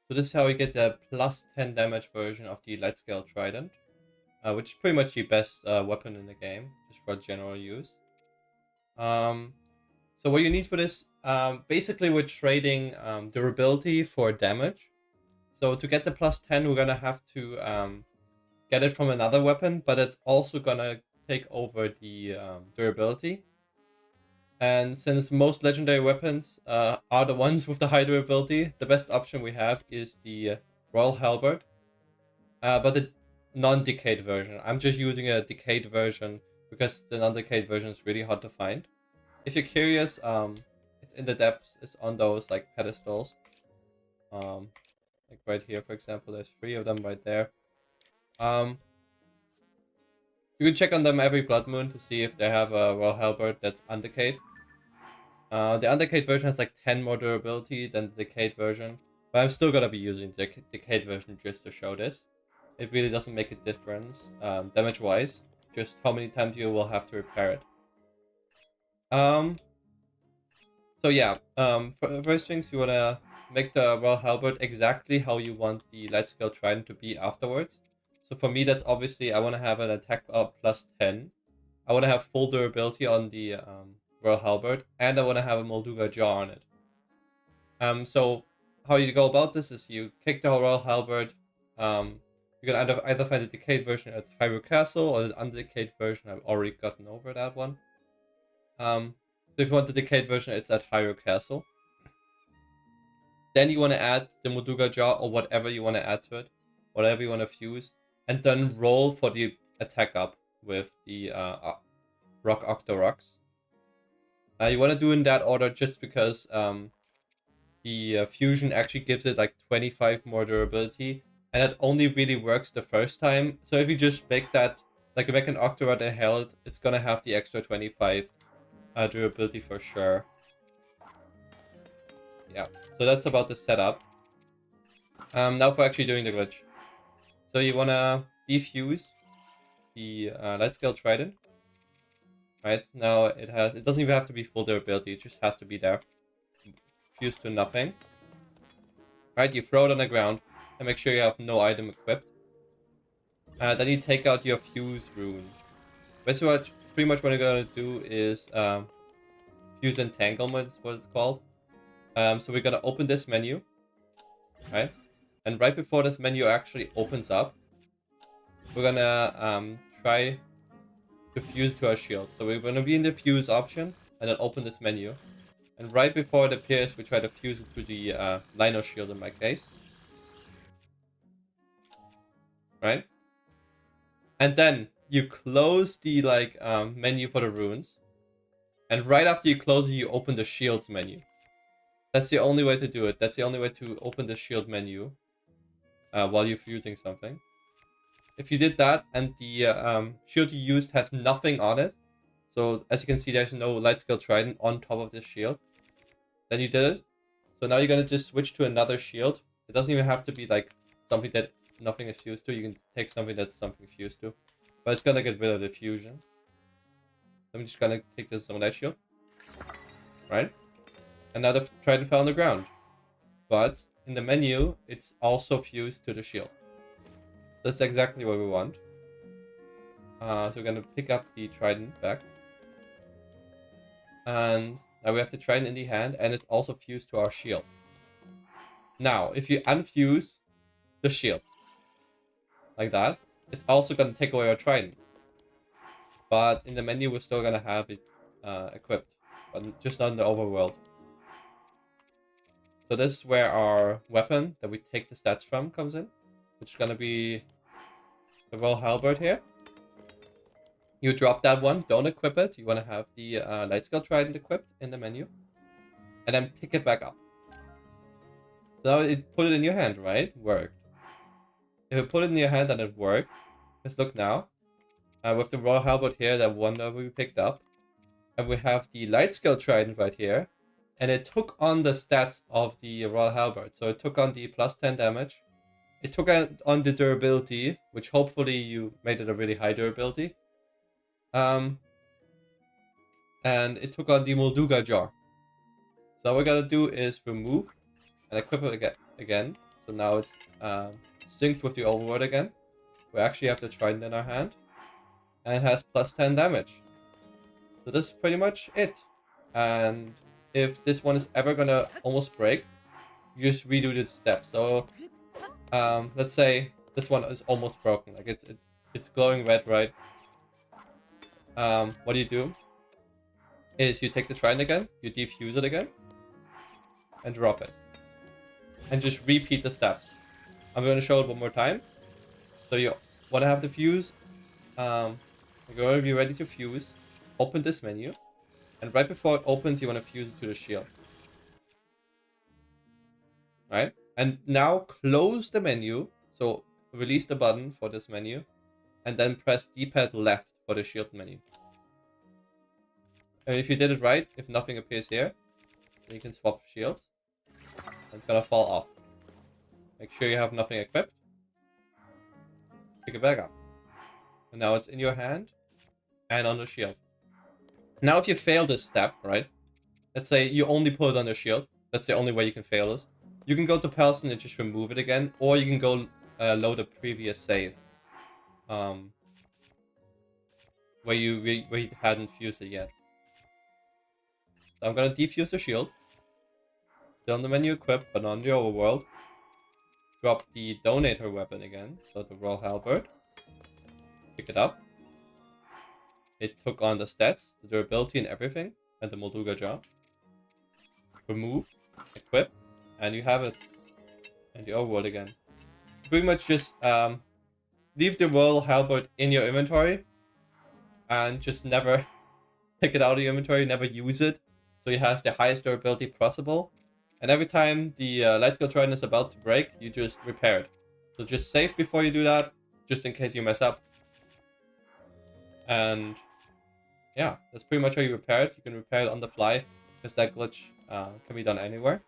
So this is how we get the plus 10 damage version of the lightscale trident, which is pretty much the best weapon in the game, just for general use. So what you need for this, basically we're trading durability for damage. So to get the plus 10, we're gonna have to get it from another weapon, but it's also gonna take over the durability. And since most legendary weapons are the ones with the high durability, the best option we have is the Royal Halberd, but the non-decayed version. I'm just using a decayed version because the non-decayed version is really hard to find. If you're curious, it's in the depths. It's on those like pedestals. Like right here, for example, there's 3 of them right there. You can check on them every blood moon to see if they have a Royal Halberd that's undecayed. The undecayed version has like 10 more durability than the decayed version, but I'm still gonna be using the decayed version just to show this. It really doesn't make a difference damage-wise, just how many times you will have to repair it. So yeah, first things, you wanna make the Royal Halberd exactly how you want the lightscale trident to be afterwards. So for me, that's obviously I want to have an attack up plus 10. I want to have full durability on the Royal Halberd, and I want to have a Molduga jaw on it. So how you go about this is you kick the Royal Halberd. You can either find the decayed version at Hyrule Castle or the undecayed version. I've already gotten over that one. So if you want the decayed version, it's at Hyrule Castle. Then you want to add the Molduga jaw or whatever you want to add to it, whatever you want to fuse, and then roll for the attack up with the Rock Octoroks. You want to do in that order just because the fusion actually gives it like 25 more durability, and it only really works the first time. So if you just make that, like make an Octorok and Held, it's gonna have the extra 25 durability for sure. Yeah, so that's about the setup. Now for actually doing the glitch. So you wanna defuse the lightscale trident. Right, now it doesn't even have to be full durability, it just has to be there. Fused to nothing. Right, you throw it on the ground and make sure you have no item equipped. Then you take out your fuse rune. Basically, pretty much what you're gonna do is fuse entanglement is what it's called. So we're gonna open this menu, right? And right before this menu actually opens up, we're gonna try to fuse to our shield. So we're gonna be in the fuse option and then open this menu. And right before it appears, we try to fuse it to the Lino shield in my case. Right? And then you close the menu for the runes. And right after you close it, you open the shields menu. That's the only way to do it. That's the only way to open the shield menu while you're fusing something. If you did that and the shield you used has nothing on it, so as you can see, there's no lightscale trident on top of this shield, then you did it. So now you're gonna just switch to another shield. It doesn't even have to be like something that nothing is fused to. You can take something that's something fused to, but it's gonna get rid of the fusion. I'm just gonna take this on that shield, right? And now the trident fell on the ground, but in the menu it's also fused to the shield. That's exactly what we want. So we're gonna pick up the trident back, and now we have the trident in the hand, and it's also fused to our shield. Now, if you unfuse the shield like that, it's also gonna take away our trident. But in the menu, we're still gonna have it equipped, but just not in the overworld. So this is where our weapon that we take the stats from comes in, which is gonna be the Royal Halberd here. You drop that one, don't equip it. You want to have the lightscale trident equipped in the menu, and then pick it back up. So it put it in your hand, right? Worked. If you put it in your hand and it worked, let's look now. With the Royal Halberd here, that one that we picked up, and we have the lightscale trident right here, and it took on the stats of the Royal Halberd. So it took on the plus 10 damage. It took on the durability, which hopefully you made it a really high durability. And it took on the Molduga jar. So what we're gonna do is remove and equip it again. So now it's synced with the overworld again. We actually have the trident in our hand. And it has plus 10 damage. So this is pretty much it. And if this one is ever gonna almost break, you just redo the steps. So let's say this one is almost broken. Like it's glowing red, right? What do? Is you take the trident again, you defuse it again, and drop it. And just repeat the steps. I'm going to show it one more time. So you want to have the fuse. You're going to be ready to fuse. Open this menu. And right before it opens, you want to fuse it to the shield. Right? And now close the menu. So release the button for this menu. And then press D-pad left for the shield menu. And if you did it right, if nothing appears here, then you can swap shields. It's gonna fall off. Make sure you have nothing equipped. Pick it back up. And now it's in your hand and on the shield. Now if you fail this step, right? Let's say you only put it on the shield. That's the only way you can fail this. You can go to Pelson and just remove it again. Or you can go load a previous save. Where you hadn't fused it yet. So I'm gonna defuse the shield. Still on the menu equip, but on the overworld. Drop the donator weapon again, so the Royal Halberd. Pick it up. It took on the stats, the durability and everything, and the Molduga jaw. Remove, equip, and you have it. And the overworld again. Pretty much just leave the Royal Halberd in your inventory, and just never take it out of your inventory, never use it, so it has the highest durability possible. And every time the lightscale trident is about to break, you just repair it. So just save before you do that, just in case you mess up. And yeah, that's pretty much how you repair it. You can repair it on the fly, because that glitch can be done anywhere.